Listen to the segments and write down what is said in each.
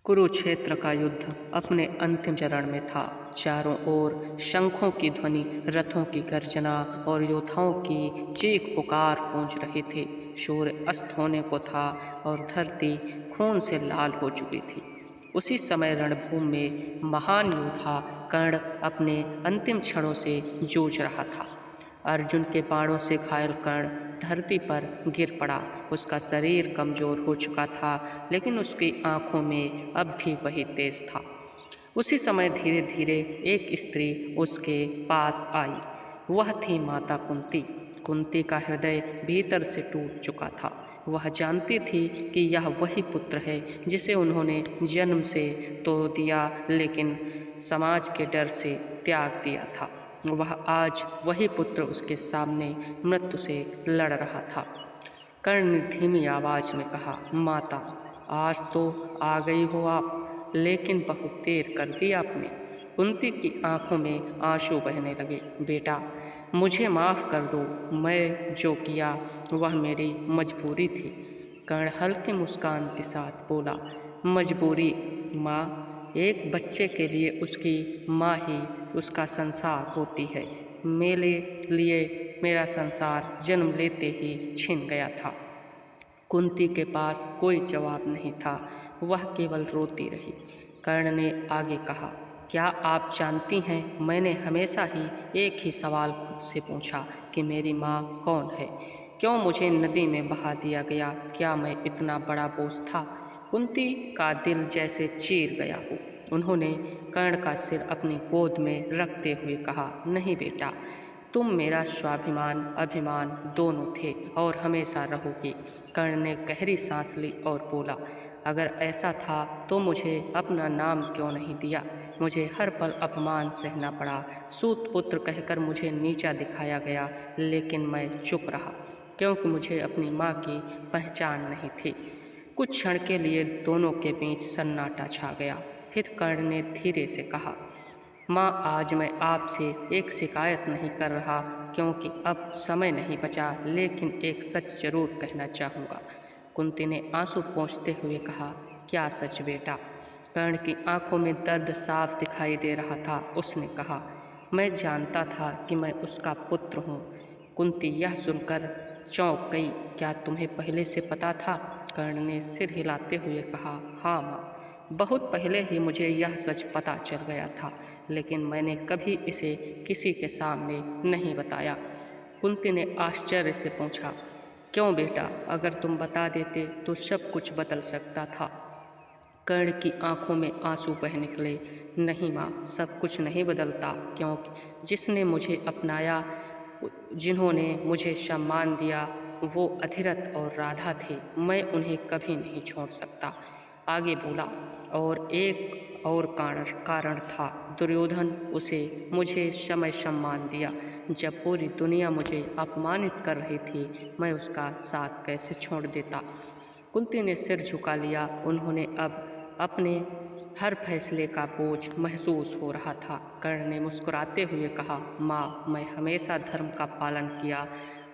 कुरुक्षेत्र का युद्ध अपने अंतिम चरण में था। चारों ओर शंखों की ध्वनि, रथों की गर्जना और योद्धाओं की चीख पुकार गूंज रही थी। सूर्य अस्त होने को था और धरती खून से लाल हो चुकी थी। उसी समय रणभूमि में महान योद्धा कर्ण अपने अंतिम क्षणों से जूझ रहा था। अर्जुन के बाणों से घायल कर्ण धरती पर गिर पड़ा। उसका शरीर कमजोर हो चुका था, लेकिन उसकी आंखों में अब भी वही तेज था। उसी समय धीरे धीरे एक स्त्री उसके पास आई। वह थी माता कुंती। कुंती का हृदय भीतर से टूट चुका था। वह जानती थी कि यह वही पुत्र है जिसे उन्होंने जन्म से तो दिया, लेकिन समाज के डर से त्याग दिया था। वह आज वही पुत्र उसके सामने मृत्यु से लड़ रहा था। कर्ण ने धीमी आवाज में कहा, माता, आज तो आ गई हो आप, लेकिन बहुत देर कर दी आपने। कुंती की आंखों में आंसू बहने लगे। बेटा, मुझे माफ़ कर दो। मैं जो किया वह मेरी मजबूरी थी। कर्ण हल्की मुस्कान के साथ बोला, मजबूरी? माँ, एक बच्चे के लिए उसकी माँ ही उसका संसार होती है। मेरे लिए मेरा संसार जन्म लेते ही छिन गया था। कुंती के पास कोई जवाब नहीं था। वह केवल रोती रही। कर्ण ने आगे कहा, क्या आप जानती हैं, मैंने हमेशा ही एक ही सवाल खुद से पूछा कि मेरी माँ कौन है? क्यों मुझे नदी में बहा दिया गया? क्या मैं इतना बड़ा बोझ था? कुंती का दिल जैसे चीर गया हो। उन्होंने कर्ण का सिर अपनी गोद में रखते हुए कहा, नहीं बेटा, तुम मेरा स्वाभिमान अभिमान दोनों थे और हमेशा रहोगे। कर्ण ने गहरी सांस ली और बोला, अगर ऐसा था तो मुझे अपना नाम क्यों नहीं दिया? मुझे हर पल अपमान सहना पड़ा। सूत पुत्र कहकर मुझे नीचा दिखाया गया, लेकिन मैं चुप रहा क्योंकि मुझे अपनी माँ की पहचान नहीं थी। कुछ क्षण के लिए दोनों के बीच सन्नाटा छा गया। फिर कर्ण ने धीरे से कहा, माँ, आज मैं आपसे एक शिकायत नहीं कर रहा क्योंकि अब समय नहीं बचा, लेकिन एक सच जरूर कहना चाहूँगा। कुंती ने आंसू पोंछते हुए कहा, क्या सच बेटा? कर्ण की आंखों में दर्द साफ दिखाई दे रहा था। उसने कहा, मैं जानता था कि मैं उसका पुत्र हूँ। कुंती यह सुनकर चौंक गई। क्या तुम्हें पहले से पता था? कर्ण ने सिर हिलाते हुए कहा, हाँ माँ, बहुत पहले ही मुझे यह सच पता चल गया था, लेकिन मैंने कभी इसे किसी के सामने नहीं बताया। कुंती ने आश्चर्य से पूछा, क्यों बेटा? अगर तुम बता देते तो सब कुछ बदल सकता था। कर्ण की आंखों में आंसू बह निकले। नहीं माँ, सब कुछ नहीं बदलता, क्योंकि जिसने मुझे अपनाया, जिन्होंने मुझे सम्मान दिया, वो अधिरथ और राधा थे। मैं उन्हें कभी नहीं छोड़ सकता। आगे बोला, और एक और कारण था। दुर्योधन उसे मुझे समय सम्मान दिया। जब पूरी दुनिया मुझे अपमानित कर रही थी, मैं उसका साथ कैसे छोड़ देता? कुंती ने सिर झुका लिया। उन्होंने अब अपने हर फैसले का बोझ महसूस हो रहा था। कर्ण ने मुस्कुराते हुए कहा, माँ, मैं हमेशा धर्म का पालन किया,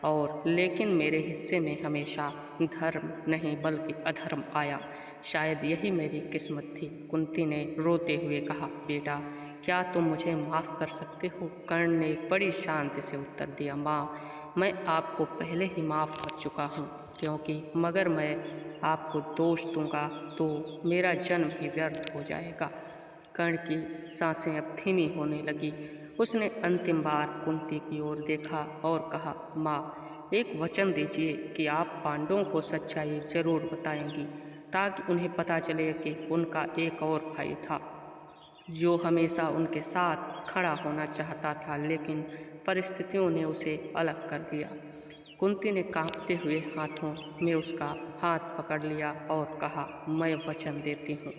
और लेकिन मेरे हिस्से में हमेशा धर्म नहीं बल्कि अधर्म आया। शायद यही मेरी किस्मत थी। कुंती ने रोते हुए कहा, बेटा, क्या तुम मुझे माफ़ कर सकते हो? कर्ण ने बड़ी शांति से उत्तर दिया, माँ, मैं आपको पहले ही माफ़ कर चुका हूँ, क्योंकि मगर मैं आपको दोष दूंगा तो मेरा जन्म ही व्यर्थ हो जाएगा। कर्ण की सांसें अब धीमी होने लगी। उसने अंतिम बार कुंती की ओर देखा और कहा, माँ, एक वचन दीजिए कि आप पांडवों को सच्चाई जरूर बताएंगी, ताकि उन्हें पता चले कि उनका एक और भाई था जो हमेशा उनके साथ खड़ा होना चाहता था, लेकिन परिस्थितियों ने उसे अलग कर दिया। कुंती ने कांपते हुए हाथों में उसका हाथ पकड़ लिया और कहा, मैं वचन देती हूँ।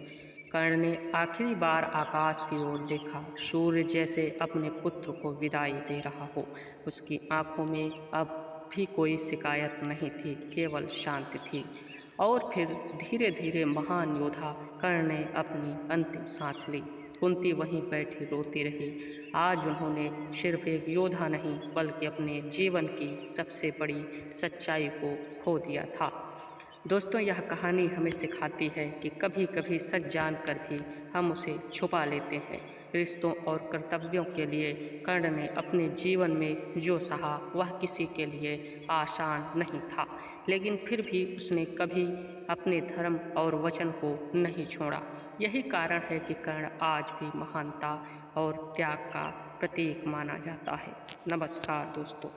कर्ण ने आखिरी बार आकाश की ओर देखा। सूर्य जैसे अपने पुत्र को विदाई दे रहा हो। उसकी आंखों में अब भी कोई शिकायत नहीं थी, केवल शांति थी। और फिर धीरे धीरे महान योद्धा कर्ण ने अपनी अंतिम सांस ली। कुंती वहीं बैठी रोती रही। आज उन्होंने सिर्फ एक योद्धा नहीं बल्कि अपने जीवन की सबसे बड़ी सच्चाई को खो दिया था। दोस्तों, यह कहानी हमें सिखाती है कि कभी कभी सच जानकर भी हम उसे छुपा लेते हैं। रिश्तों और कर्तव्यों के लिए कर्ण ने अपने जीवन में जो सहा वह किसी के लिए आसान नहीं था, लेकिन फिर भी उसने कभी अपने धर्म और वचन को नहीं छोड़ा। यही कारण है कि कर्ण आज भी महानता और त्याग का प्रतीक माना जाता है। नमस्कार दोस्तों।